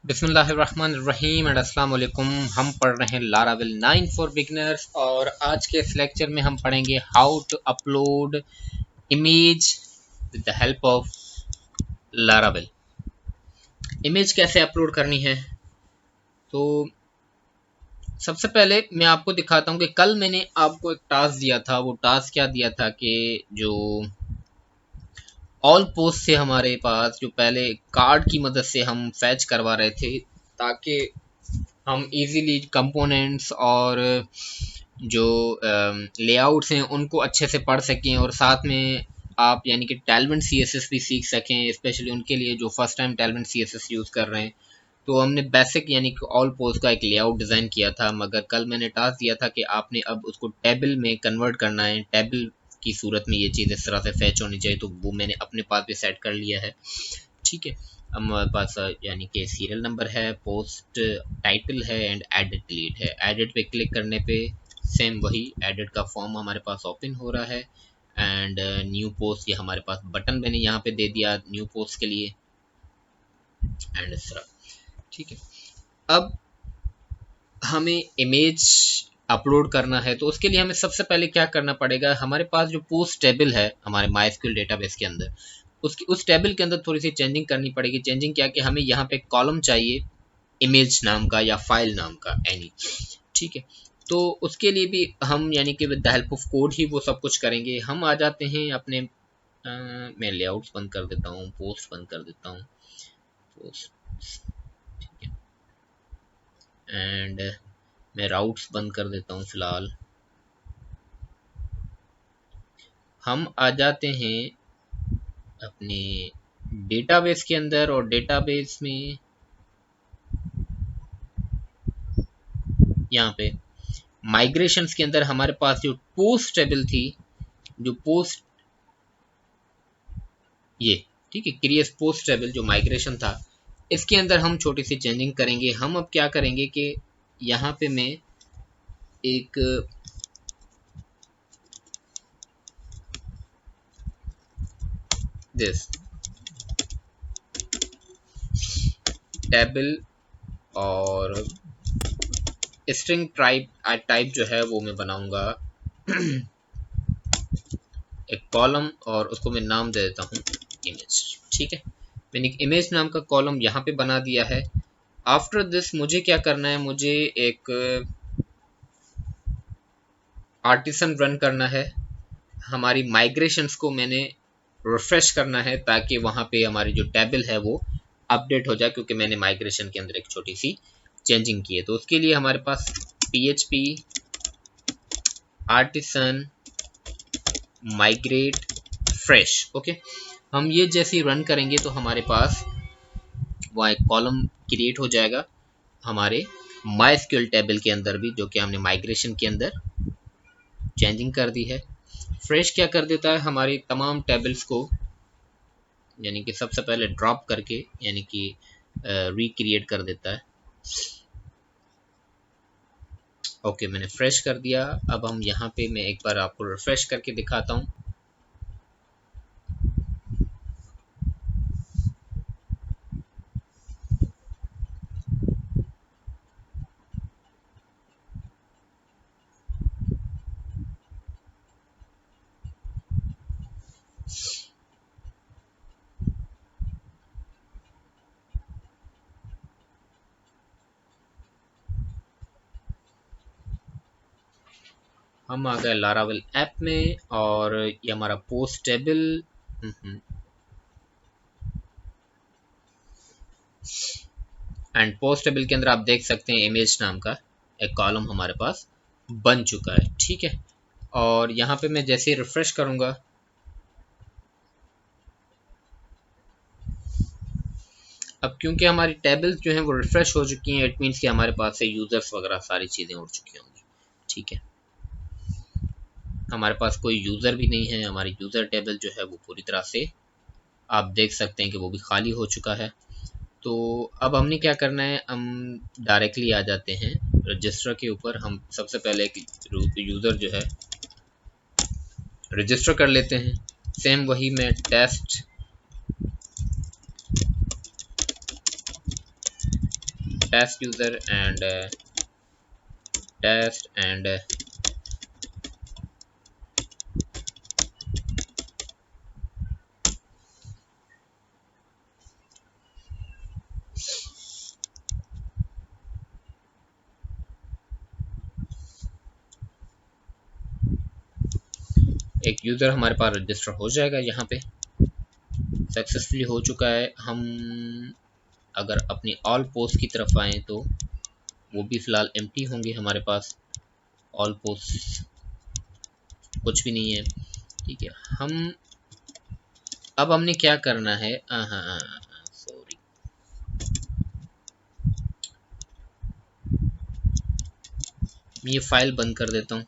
बिस्मिल्लाहिर्रहमानिर्रहीम एंड अस्सलाम वालेकुम। हम पढ़ रहे हैं लारावेल 9 फॉर बिगिनर्स और आज के इस लेक्चर में हम पढ़ेंगे how to upload image with the help of Laravel. Image कैसे अपलोड करनी है, तो सबसे पहले मैं आपको दिखाता हूँ कि कल मैंने आपको एक टास्क दिया था। वो टास्क क्या दिया था कि जो ऑल पोस्ट से हमारे पास जो पहले कार्ड की मदद से हम फैच करवा रहे थे ताकि हम इजीली कंपोनेंट्स और जो लेआउट्स हैं उनको अच्छे से पढ़ सकें और साथ में आप यानी कि टैलवेंट सीएसएस भी सीख सकें, स्पेशली उनके लिए जो फर्स्ट टाइम टैलवेंट सीएसएस यूज़ कर रहे हैं। तो हमने बेसिक यानी कि ऑल पोस्ट का एक लेआउट डिज़ाइन किया था, मगर कल मैंने टास्क दिया था कि आपने अब उसको टेबल में कन्वर्ट करना है। टेबल की सूरत में ये चीज़ इस तरह से फैच होनी चाहिए, तो वो मैंने अपने पास भी सेट कर लिया है। ठीक है, हमारे पास यानी कि सीरियल नंबर है, पोस्ट टाइटल है एंड एडिट डिलीट है। एडिट पे क्लिक करने पे सेम वही एडिट का फॉर्म हमारे पास ओपन हो रहा है एंड न्यू पोस्ट ये हमारे पास बटन मैंने यहाँ पे दे दिया न्यू पोस्ट के लिए एंड इस तरह। ठीक है, अब हमें इमेज अपलोड करना है तो उसके लिए हमें सबसे पहले क्या करना पड़ेगा। हमारे पास जो पोस्ट टेबल है हमारे माइस्क्यूएल डेटाबेस के अंदर, उसकी उस टेबल के अंदर थोड़ी सी चेंजिंग करनी पड़ेगी। चेंजिंग क्या कि हमें यहाँ पे कॉलम चाहिए इमेज नाम का या फाइल नाम का एनी। ठीक है, तो उसके लिए भी हम यानी कि with the help of code ही वो सब कुछ करेंगे। हम आ जाते हैं अपने मैं लेआउट्स बंद कर देता हूँ, पोस्ट बंद कर देता हूँ, पोस्ट ठीक है, एंड मैं राउट्स बंद कर देता हूँ फिलहाल। हम आ जाते हैं अपने डेटाबेस के अंदर और डेटाबेस में यहाँ पे माइग्रेशंस के अंदर हमारे पास जो पोस्ट टेबल थी, जो पोस्ट ये ठीक है क्रिएट पोस्ट टेबल जो माइग्रेशन था, इसके अंदर हम छोटी सी चेंजिंग करेंगे। हम अब क्या करेंगे कि यहाँ पे मैं एक दिस टेबल और स्ट्रिंग टाइप जो है वो मैं बनाऊंगा एक कॉलम और उसको मैं नाम दे देता हूँ इमेज। ठीक है, मैंने एक इमेज नाम का कॉलम यहाँ पे बना दिया है। आफ्टर दिस मुझे क्या करना है, मुझे एक आर्टिसन रन करना है। हमारी माइग्रेशंस को मैंने रिफ्रेश करना है ताकि वहाँ पे हमारी जो टेबल है वो अपडेट हो जाए, क्योंकि मैंने माइग्रेशन के अंदर एक छोटी सी चेंजिंग की है। तो उसके लिए हमारे पास PHP artisan migrate fresh. Okay, हम ये जैसे ही रन करेंगे तो हमारे पास वहाँ एक कॉलम क्रिएट हो जाएगा हमारे माइस्क्यूएल टेबल के अंदर भी, जो कि हमने माइग्रेशन के अंदर चेंजिंग कर दी है। फ्रेश क्या कर देता है, हमारी तमाम टेबल्स को यानी कि सबसे पहले ड्रॉप करके यानी कि रिक्रिएट कर देता है। ओके, मैंने फ्रेश कर दिया। अब हम यहाँ पे मैं एक बार आपको रिफ्रेश करके दिखाता हूँ। हम आ गए लारावेल ऐप में और ये हमारा post table and post table के अंदर आप देख सकते हैं इमेज नाम का एक कॉलम हमारे पास बन चुका है। ठीक है, और यहाँ पे मैं जैसे रिफ्रेश करूँगा अब क्योंकि हमारी टेबल्स जो हैं वो रिफ्रेश हो चुकी हैं, इट मीन्स कि हमारे पास से यूज़र्स वगैरह सारी चीज़ें उड़ चुकी होंगी। ठीक है, हमारे पास कोई यूज़र भी नहीं है। हमारी यूज़र टेबल जो है वो पूरी तरह से आप देख सकते हैं कि वो भी खाली हो चुका है। तो अब हमने क्या करना है, हम डायरेक्टली आ जाते हैं रजिस्टर के ऊपर। हम सबसे पहले एक यूज़र जो है रजिस्टर कर लेते हैं। सेम वही मैं test test user and test and एक यूजर हमारे पास रजिस्टर हो जाएगा। यहाँ पे सक्सेसफुली हो चुका है। हम अगर अपनी ऑल पोस्ट की तरफ आए तो वो भी फ़िलहाल एम्प्टी होंगे हमारे पास। ऑल पोस्ट कुछ भी नहीं है। ठीक है, हम अब हमने क्या करना है, सॉरी, मैं ये फाइल बंद कर देता हूँ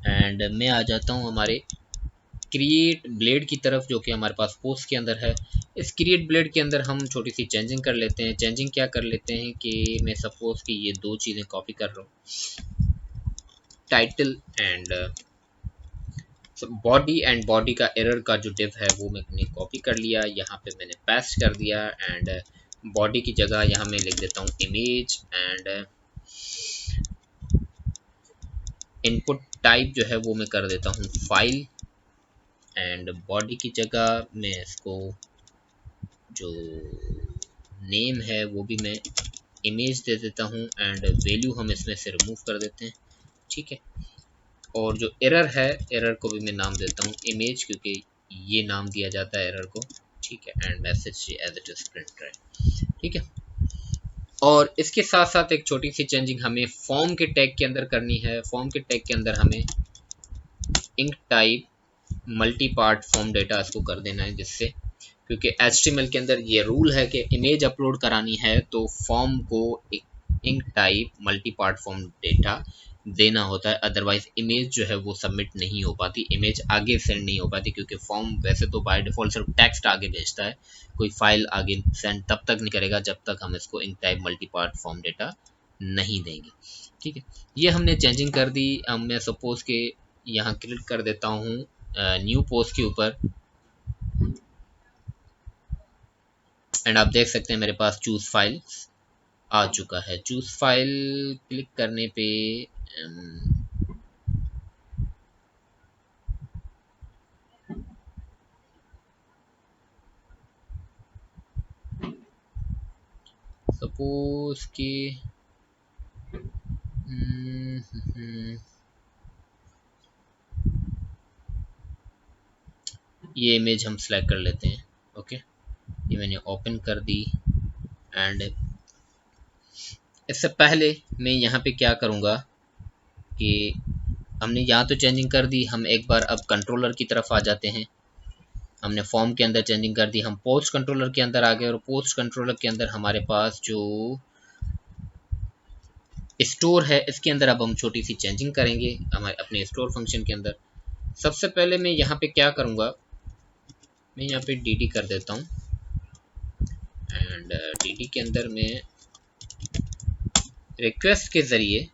एंड मैं आ जाता हूँ हमारे क्रिएट ब्लेड की तरफ, जो कि हमारे पास पोस्ट के अंदर है। इस क्रिएट ब्लेड के अंदर हम छोटी सी चेंजिंग कर लेते हैं। चेंजिंग क्या कर लेते हैं कि मैं सपोज कि ये दो चीज़ें कॉपी कर रहा हूँ, title and body, and body का एरर का जो डिव है वो मैंने कॉपी कर लिया, यहाँ पे मैंने पेस्ट कर दिया एंड बॉडी की जगह यहाँ मैं लिख देता हूँ इमेज एंड इनपुट टाइप जो है वो मैं कर देता हूँ फाइल एंड बॉडी की जगह मैं इसको जो नेम है वो भी मैं इमेज दे देता हूँ एंड वैल्यू हम इसमें से रिमूव कर देते हैं। ठीक है, और जो एरर है एरर को भी मैं नाम देता हूँ इमेज, क्योंकि ये नाम दिया जाता है एरर को। ठीक है, and message as it is print है। ठीक है, और इसके साथ साथ एक छोटी सी चेंजिंग हमें फॉर्म के टैग के अंदर करनी है। फॉर्म के टैग के अंदर हमें enctype multi part form data इसको कर देना है, जिससे क्योंकि HTML के अंदर ये रूल है कि इमेज अपलोड करानी है तो फॉर्म को एक enctype multi part form data देना होता है, अदरवाइज इमेज जो है वो सबमिट नहीं हो पाती, इमेज आगे सेंड नहीं हो पाती, क्योंकि फॉर्म वैसे तो बाय डिफॉल्ट सिर्फ टेक्स्ट आगे भेजता है, कोई फाइल आगे सेंड तब तक नहीं करेगा जब तक हम इसको enctype multi part form data नहीं देंगे। ठीक है, ये हमने चेंजिंग कर दी। अब मैं सपोज के यहाँ क्लिक कर देता हूँ न्यू पोस्ट के ऊपर एंड आप देख सकते हैं मेरे पास चूज फाइल आ चुका है। चूज फाइल क्लिक करने पे सपोज कि ये इमेज हम सेलेक्ट कर लेते हैं। ओके, ये मैंने ओपन कर दी एंड इससे पहले मैं यहाँ पे क्या करूँगा कि हमने यहाँ तो चेंजिंग कर दी, हम एक बार अब कंट्रोलर की तरफ आ जाते हैं। हमने फॉर्म के अंदर चेंजिंग कर दी, हम पोस्ट कंट्रोलर के अंदर आ गए और पोस्ट कंट्रोलर के अंदर हमारे पास जो स्टोर है इसके अंदर अब हम छोटी सी चेंजिंग करेंगे हमारे अपने स्टोर फंक्शन के अंदर। सबसे पहले मैं यहाँ पे क्या करूँगा, मैं यहाँ पे डी कर देता हूँ एंड डी के अंदर मैं रिक्वेस्ट के ज़रिए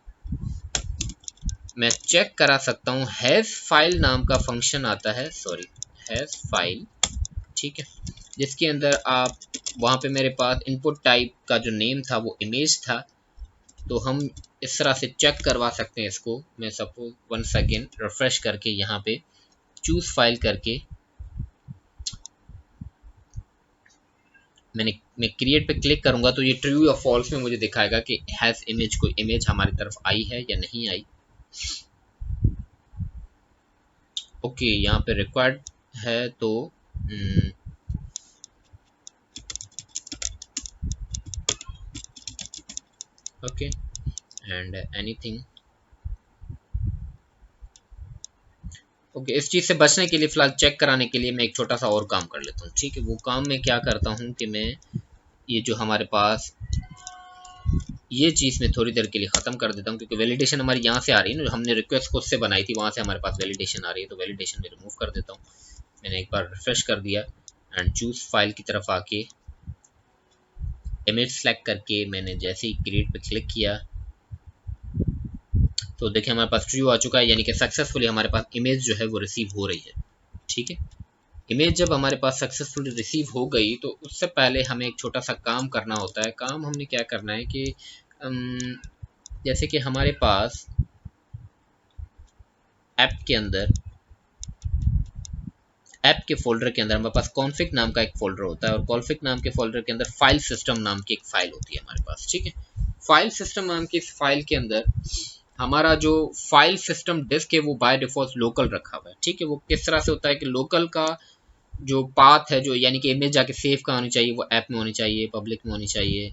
मैं चेक करा सकता हूँ। हैज़ फाइल नाम का फंक्शन आता है, सॉरी हैज़ फाइल, ठीक है, जिसके अंदर आप वहाँ पे मेरे पास इनपुट टाइप का जो नेम था वो इमेज था, तो हम इस तरह से चेक करवा सकते हैं इसको। मैं सपोज वंस अगेन रिफ्रेश करके यहाँ पे चूज फाइल करके मैं क्रिएट पे क्लिक करूँगा तो ये ट्रू या फॉल्स में मुझे दिखाएगा कि हैज़ इमेज, कोई इमेज हमारी तरफ आई है या नहीं आई। ओके, यहाँ पे रिक्वायर्ड है तो ओके एंड एनीथिंग। ओके, इस चीज़ से बचने के लिए फ़िलहाल चेक कराने के लिए मैं एक छोटा सा और काम कर लेता हूँ। ठीक है, वो काम मैं क्या करता हूँ कि मैं ये जो हमारे पास ये चीज़ मैं थोड़ी देर के लिए ख़त्म कर देता हूँ, क्योंकि वैलिडेशन हमारी यहाँ से आ रही है ना, हमने रिक्वेस्ट खुद से बनाई थी, वहाँ से हमारे पास वैलिडेशन आ रही है, तो वैलिडेशन में रिमूव कर देता हूँ। मैंने एक बार रिफ्रेश कर दिया एंड चूज़ फाइल की तरफ आके इमेज सेलेक्ट करके मैंने जैसे ही क्रिएट पे क्लिक किया तो देखिए हमारे पास ट्रू आ चुका है, यानी कि सक्सेसफुली हमारे पास इमेज जो है वो रिसीव हो रही है। ठीक है, इमेज जब हमारे पास सक्सेसफुली रिसीव हो गई तो उससे पहले हमें एक छोटा सा काम करना होता है। काम हमने क्या करना है कि जैसे कि हमारे पास ऐप के अंदर, ऐप के फोल्डर के अंदर हमारे पास कॉन्फिग नाम का एक फोल्डर होता है, और कॉन्फिग नाम के फोल्डर के अंदर फाइल सिस्टम नाम की एक फाइल होती है हमारे पास। ठीक है, फाइल सिस्टम नाम की इस फाइल के अंदर हमारा जो फाइल सिस्टम डिस्क है वो बाय डिफॉल्ट लोकल रखा हुआ है। ठीक है, वो किस तरह से होता है कि लोकल का जो पाथ है, जो यानी कि इमेज जाके सेव कहाँ होनी चाहिए, वो ऐप में होनी चाहिए, पब्लिक में होनी चाहिए,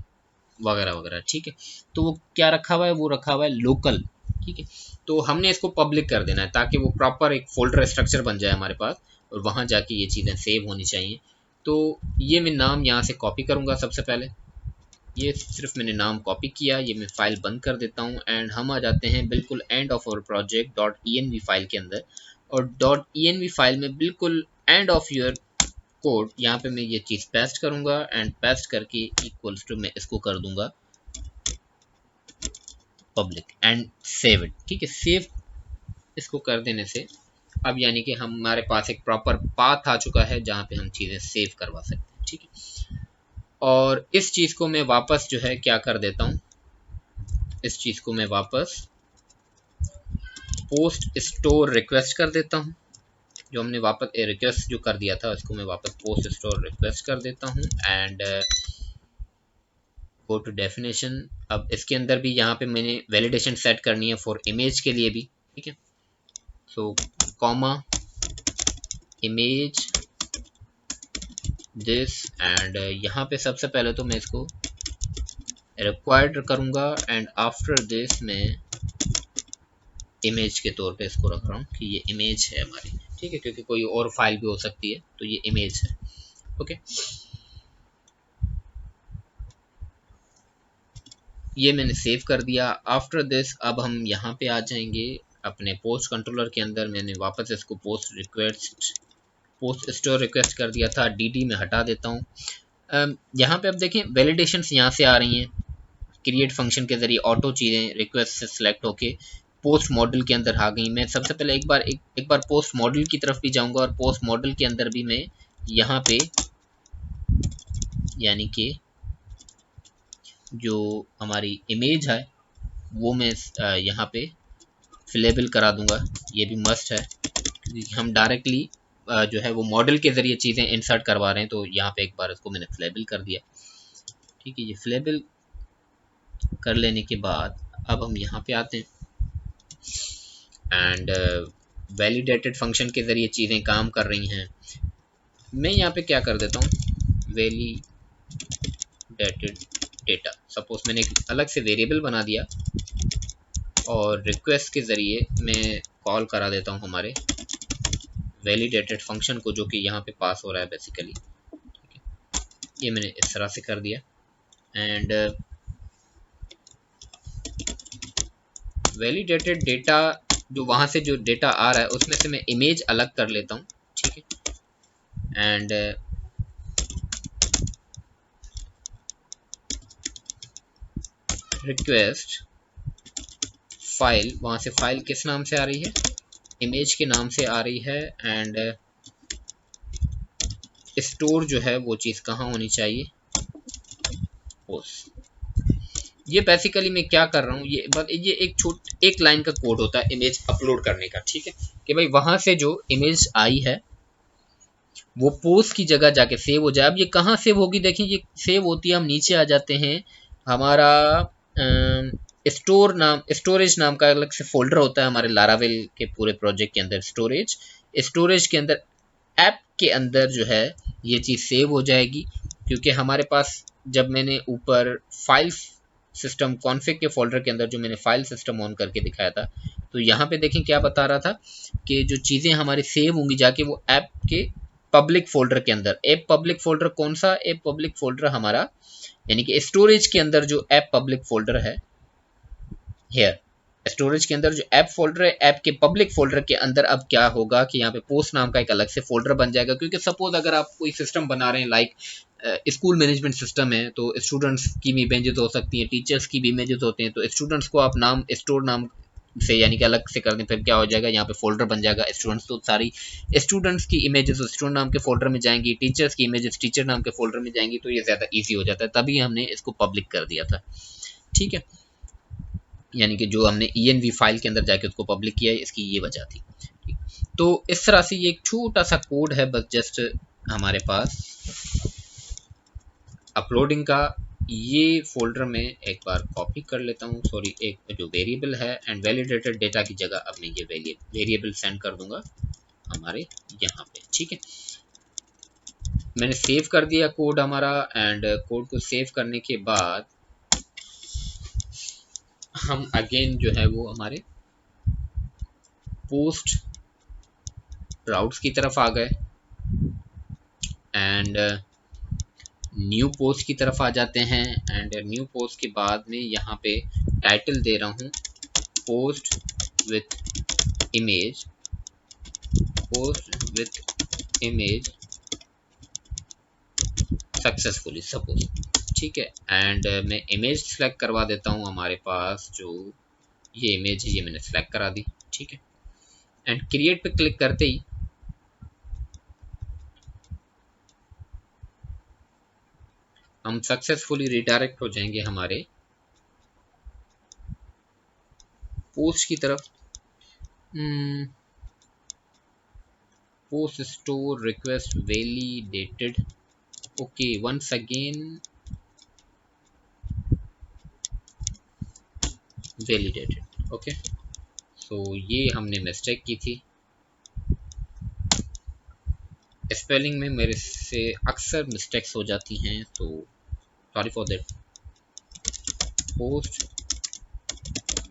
वगैरह वगैरह। ठीक है, तो वो क्या रखा हुआ है, वो रखा हुआ है लोकल। ठीक है, तो हमने इसको पब्लिक कर देना है ताकि वो प्रॉपर एक फोल्डर स्ट्रक्चर बन जाए हमारे पास, और वहाँ जाके ये चीज़ें सेव होनी चाहिए। तो ये मैं नाम यहाँ से कॉपी करूँगा। सबसे पहले ये सिर्फ मैंने नाम कॉपी किया, ये मैं फाइल बंद कर देता हूँ, एंड हम आ जाते हैं बिल्कुल end of our project dot env file के अंदर। और डॉट env फाइल में बिल्कुल एंड ऑफ योर कोड, यहाँ पे मैं ये चीज़ पेस्ट करूँगा, एंड पेस्ट करके इक्वल्स टू मैं इसको कर दूंगा पब्लिक एंड सेव इट। ठीक है, सेव इसको कर देने से अब यानी कि हमारे पास एक प्रॉपर पाथ आ चुका है जहाँ पे हम चीज़ें सेव करवा सकते हैं। ठीक है, और इस चीज़ को मैं वापस जो है क्या कर देता हूँ, इस चीज़ को मैं वापस पोस्ट स्टोर रिक्वेस्ट कर देता हूँ। जो हमने वापस रिक्वेस्ट जो कर दिया था उसको मैं वापस पोस्ट स्टोर रिक्वेस्ट कर देता हूँ, एंड गो टू डेफिनेशन। अब इसके अंदर भी यहाँ पे मैंने वैलिडेशन सेट करनी है फॉर इमेज के लिए भी। ठीक है, सो कॉमा इमेज दिस, एंड यहाँ पे सबसे पहले तो मैं इसको रिक्वायर्ड करूँगा, एंड आफ्टर दिस मैं इमेज के तौर पे इसको रख रहा हूँ कि ये इमेज है हमारी। ठीक है, क्योंकि कोई और फाइल भी हो सकती है, तो ये इमेज है। ओके, ये मैंने सेव कर दिया। आफ्टर दिस अब हम यहाँ पे आ जाएंगे अपने पोस्ट कंट्रोलर के अंदर। मैंने वापस इसको पोस्ट स्टोर रिक्वेस्ट कर दिया था, dd में हटा देता हूँ। यहाँ पे अब देखें वैलिडेशंस यहाँ से आ रही हैं, क्रिएट फंक्शन के जरिए ऑटो चीज़ें रिक्वेस्ट से सिलेक्ट होके पोस्ट मॉडल के अंदर आ गई। मैं सबसे पहले एक बार पोस्ट मॉडल की तरफ भी जाऊँगा, और पोस्ट मॉडल के अंदर भी मैं यहाँ पे यानी कि जो हमारी इमेज है वो मैं यहाँ पे फिलेबल करा दूंगा। ये भी मस्ट है क्योंकि हम डायरेक्टली जो है वो मॉडल के ज़रिए चीज़ें इंसर्ट करवा रहे हैं, तो यहाँ पे एक बार इसको मैंने फिलेबल कर दिया। ठीक है, ये फिलेबल कर लेने के बाद अब हम यहाँ पे आते हैं, एंड वैलिडेटेड फंक्शन के ज़रिए चीज़ें काम कर रही हैं। मैं यहाँ पे क्या कर देता हूँ, वैलिडेटेड डेटा, सपोज मैंने एक अलग से वेरिएबल बना दिया, और रिक्वेस्ट के ज़रिए मैं कॉल करा देता हूँ हमारे वैलिडेटेड फंक्शन को, जो कि यहाँ पे पास हो रहा है बेसिकली। ठीक है, ये मैंने इस तरह से कर दिया, एंड वैलिडेटेड डेटा जो वहाँ से जो डेटा आ रहा है उसमें से मैं इमेज अलग कर लेता हूँ। ठीक है, एंड रिक्वेस्ट फाइल, वहाँ से फाइल किस नाम से आ रही है, इमेज के नाम से आ रही है, एंड स्टोर जो है वो चीज़ कहाँ होनी चाहिए, पोस्ट। ये बेसिकली मैं क्या कर रहा हूँ, ये एक लाइन का कोड होता है इमेज अपलोड करने का। ठीक है, कि भाई वहाँ से जो इमेज आई है वो पोस्ट की जगह जाके सेव हो जाए। अब ये कहाँ सेव होगी, देखिए ये सेव होती है, हम नीचे आ जाते हैं, हमारा स्टोरेज नाम का अलग से फोल्डर होता है हमारे लारावेल के पूरे प्रोजेक्ट के अंदर। स्टोरेज के अंदर ऐप के अंदर जो है ये चीज़ सेव हो जाएगी, क्योंकि हमारे पास जब मैंने ऊपर फाइल सिस्टम कॉन्फ़िग के फोल्डर के अंदर जो मैंने फाइल सिस्टम ऑन करके दिखाया था, तो यहाँ पे देखें क्या बता रहा था कि जो चीज़ें हमारी सेव होंगी जाके वो ऐप के पब्लिक फोल्डर के अंदर। ऐप पब्लिक फोल्डर कौन सा, ऐप पब्लिक फोल्डर हमारा यानी कि स्टोरेज के अंदर जो ऐप पब्लिक फोल्डर है, हेयर स्टोरेज के अंदर जो ऐप फोल्डर है, ऐप के पब्लिक फोल्डर के अंदर अब क्या होगा कि यहाँ पे पोस्ट नाम का एक अलग से फोल्डर बन जाएगा। क्योंकि सपोज अगर आप कोई सिस्टम बना रहे हैं, लाइक स्कूल मैनेजमेंट सिस्टम है, तो स्टूडेंट्स की भी इमेजेस हो सकती हैं, टीचर्स की भी इमेजेस होते हैं, तो स्टूडेंट्स को आप नाम स्टोर नाम से यानी कि अलग से कर दें, फिर क्या हो जाएगा, यहाँ पे फोल्डर बन जाएगा स्टूडेंट्स, तो सारी स्टूडेंट्स की इमेजेस स्टूडेंट नाम के फोल्डर में जाएंगी, टीचर्स की इमेजेस टीचर नाम के फोल्डर में जाएंगी, तो ये ज़्यादा ईजी हो जाता है, तभी हमने इसको पब्लिक कर दिया था। ठीक है, यानी कि जो हमने env फाइल के अंदर जाके उसको पब्लिक किया है, इसकी ये वजह थी। तो इस तरह से ये एक छोटा सा कोड है बस जस्ट हमारे पास अपलोडिंग का। ये फोल्डर में एक बार कॉपी कर लेता हूँ, सॉरी, एक जो वेरिएबल है एंड वैलिडेटेड डेटा की जगह अब मैं ये वेरिएबल सेंड कर दूंगा हमारे यहाँ पे। ठीक है, मैंने सेव कर दिया कोड हमारा, एंड कोड को सेव करने के बाद हम अगेन जो है वो हमारे पोस्ट राउट्स की तरफ आ गए एंड न्यू पोस्ट की तरफ आ जाते हैं, एंड न्यू पोस्ट के बाद में यहाँ पे टाइटल दे रहा हूँ post with image, post with image successfully suppose. ठीक है, एंड मैं इमेज सेलेक्ट करवा देता हूँ, हमारे पास जो ये इमेज है ये मैंने सेलेक्ट करा दी। ठीक है, एंड क्रिएट पे क्लिक करते ही हम सक्सेसफुली रिडायरेक्ट हो जाएंगे हमारे पोस्ट की तरफ। Post store request validated, okay, once again validated. Okay, so ये हमने मिस्टेक की थी, स्पेलिंग में मेरे से अक्सर मिस्टेक्स हो जाती हैं, तो sorry for that. Post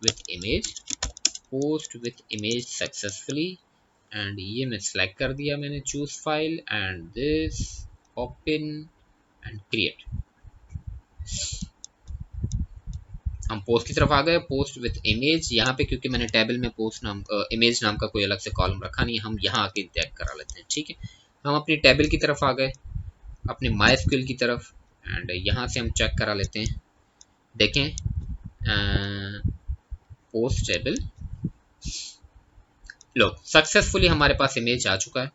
with image, post with image successfully, and ये मैं सेलेक्ट कर दिया मैंने, choose file and this open and create. हम पोस्ट की तरफ आ गए, पोस्ट विथ इमेज। यहाँ पे क्योंकि मैंने टेबल में पोस्ट नाम इमेज नाम का कोई अलग से कॉलम रखा नहीं, हम यहाँ आके चेक करा लेते हैं। ठीक है, हम अपनी टेबल की तरफ आ गए, अपने माइस्क्यूएल की तरफ, एंड यहाँ से हम चेक करा लेते हैं। देखें, पोस्ट टेबल, लो सक्सेसफुली हमारे पास इमेज आ चुका है।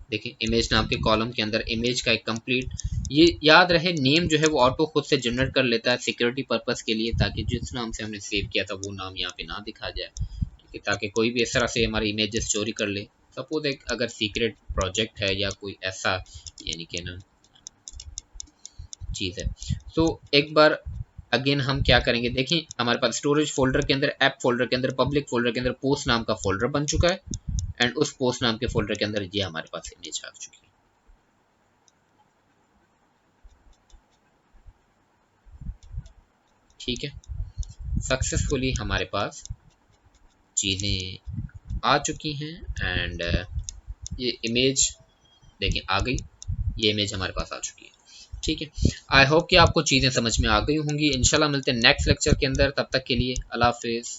देखें, इमेज नाम के कॉलम के अंदर इमेज का एक कंप्लीट, ये याद रहे नेम जो है वो ऑटो खुद से जनरेट कर लेता है सिक्योरिटी पर्पस के लिए, ताकि जिस नाम से हमने सेव किया था वो नाम यहाँ पे ना दिखा जाए। ठीक है, ताकि कोई भी इस तरह से हमारी इमेजेस चोरी कर ले। सपोज एक अगर सीक्रेट प्रोजेक्ट है या कोई ऐसा यानी कि ना चीज़ है, तो एक बार अगेन हम क्या करेंगे, देखिए हमारे पास स्टोरेज फोल्डर के अंदर, ऐप फोल्डर के अंदर, पब्लिक फोल्डर के अंदर पोस्ट नाम का फोल्डर बन चुका है, एंड उस पोस्ट नाम के फोल्डर के अंदर ये हमारे पास इमेज आ चुकी है। ठीक है, सक्सेसफुली हमारे पास चीज़ें आ चुकी हैं, एंड ये इमेज देखिए आ गई, ये इमेज हमारे पास आ चुकी है। ठीक है, आई होप कि आपको चीज़ें समझ में आ गई होंगी। इंशाल्लाह मिलते हैं नेक्स्ट लेक्चर के अंदर, तब तक के लिए अल्लाह हाफिज़।